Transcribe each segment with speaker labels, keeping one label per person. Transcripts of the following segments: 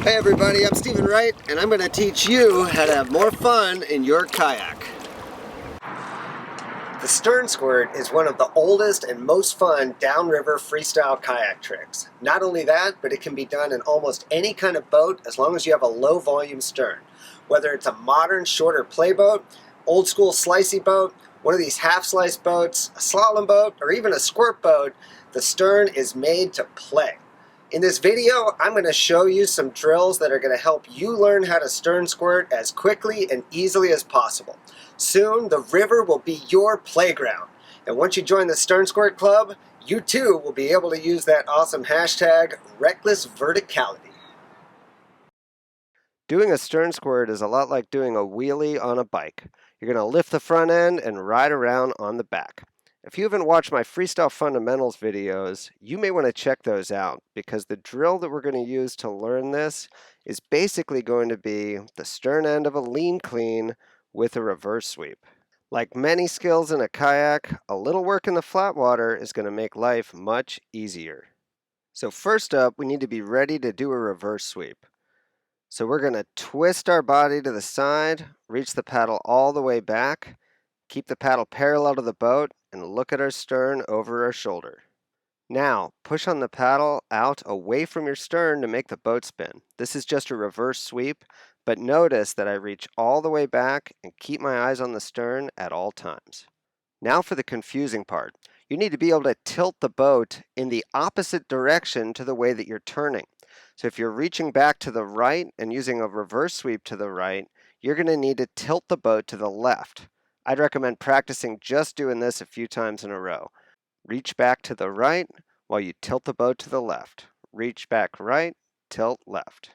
Speaker 1: Hey everybody, I'm Stephen Wright, and I'm going to teach you how to have more fun in your kayak. The stern squirt is one of the oldest and most fun downriver freestyle kayak tricks. Not only that, but it can be done in almost any kind of boat as long as you have a low volume stern. Whether it's a modern shorter playboat, old school slicey boat, one of these half slice boats, a slalom boat, or even a squirt boat, the stern is made to play. In this video, I'm going to show you some drills that are going to help you learn how to stern squirt as quickly and easily as possible. Soon, the river will be your playground. And once you join the Stern Squirt Club, you too will be able to use that awesome hashtag, reckless verticality. Doing a stern squirt is a lot like doing a wheelie on a bike. You're going to lift the front end and ride around on the back. If you haven't watched my Freestyle Fundamentals videos, you may want to check those out because the drill that we're going to use to learn this is basically going to be the stern end of a lean clean with a reverse sweep. Like many skills in a kayak, a little work in the flat water is going to make life much easier. So first up, we need to be ready to do a reverse sweep. So we're going to twist our body to the side, reach the paddle all the way back, keep the paddle parallel to the boat, and look at our stern over our shoulder. Now, push on the paddle out away from your stern to make the boat spin. This is just a reverse sweep, but notice that I reach all the way back and keep my eyes on the stern at all times. Now for the confusing part. You need to be able to tilt the boat in the opposite direction to the way that you're turning. So if you're reaching back to the right and using a reverse sweep to the right, you're going to need to tilt the boat to the left. I'd recommend practicing just doing this a few times in a row. Reach back to the right while you tilt the boat to the left. Reach back right, tilt left.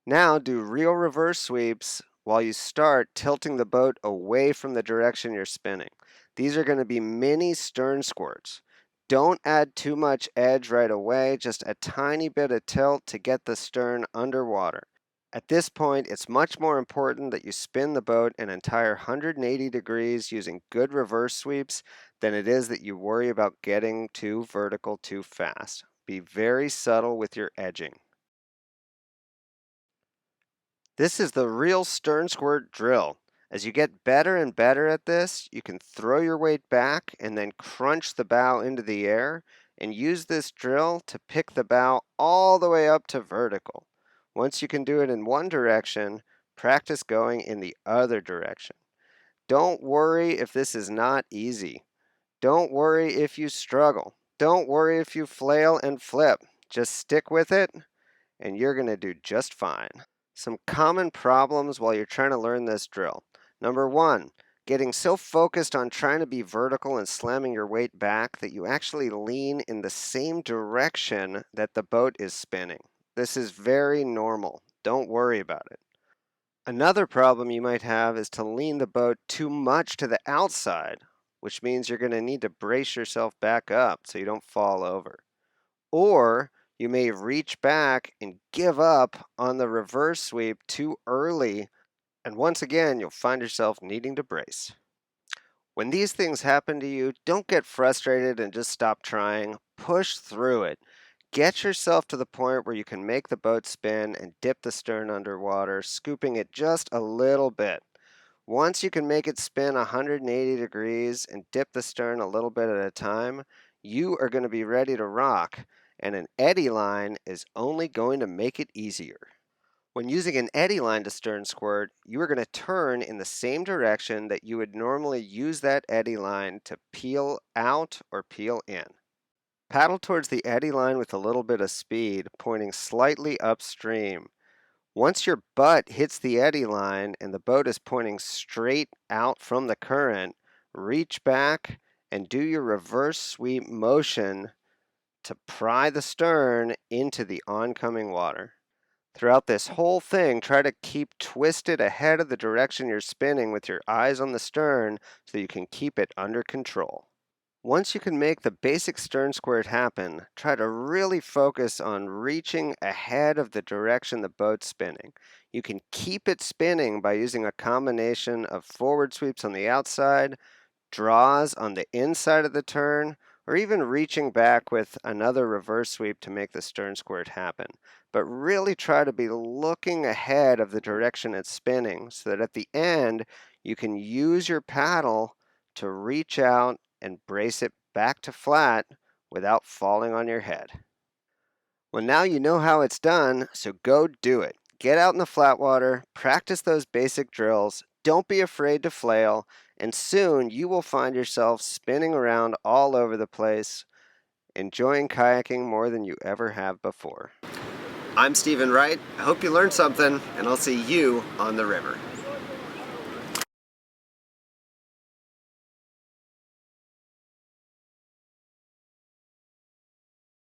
Speaker 1: Now do real reverse sweeps while you start tilting the boat away from the direction you're spinning. These are going to be mini stern squirts. Don't add too much edge right away, just a tiny bit of tilt to get the stern underwater. At this point, it's much more important that you spin the boat an entire 180 degrees using good reverse sweeps than it is that you worry about getting too vertical too fast. Be very subtle with your edging. This is the real stern squirt drill. As you get better and better at this, you can throw your weight back and then crunch the bow into the air and use this drill to pick the bow all the way up to vertical. Once you can do it in one direction, practice going in the other direction. Don't worry if this is not easy. Don't worry if you struggle. Don't worry if you flail and flip. Just stick with it and you're going to do just fine. Some common problems while you're trying to learn this drill. Number one, getting so focused on trying to be vertical and slamming your weight back that you actually lean in the same direction that the boat is spinning. This is very normal. Don't worry about it. Another problem you might have is to lean the boat too much to the outside, which means you're going to need to brace yourself back up so you don't fall over. Or you may reach back and give up on the reverse sweep too early, and once again, you'll find yourself needing to brace. When these things happen to you, don't get frustrated and just stop trying. Push through it. Get yourself to the point where you can make the boat spin and dip the stern underwater, scooping it just a little bit. Once you can make it spin 180 degrees and dip the stern a little bit at a time, you are going to be ready to rock, and an eddy line is only going to make it easier. When using an eddy line to stern squirt, you are going to turn in the same direction that you would normally use that eddy line to peel out or peel in. Paddle towards the eddy line with a little bit of speed, pointing slightly upstream. Once your butt hits the eddy line and the boat is pointing straight out from the current, reach back and do your reverse sweep motion to pry the stern into the oncoming water. Throughout this whole thing, try to keep twisted ahead of the direction you're spinning with your eyes on the stern so you can keep it under control. Once you can make the basic stern squirt happen, try to really focus on reaching ahead of the direction the boat's spinning. You can keep it spinning by using a combination of forward sweeps on the outside, draws on the inside of the turn, or even reaching back with another reverse sweep to make the stern squirt happen. But really try to be looking ahead of the direction it's spinning so that at the end you can use your paddle to reach out and brace it back to flat without falling on your head. Well, now you know how it's done, so go do it. Get out in the flat water, practice those basic drills, don't be afraid to flail, and soon you will find yourself spinning around all over the place, enjoying kayaking more than you ever have before. I'm Stephen Wright. I hope you learned something, and I'll see you on the river.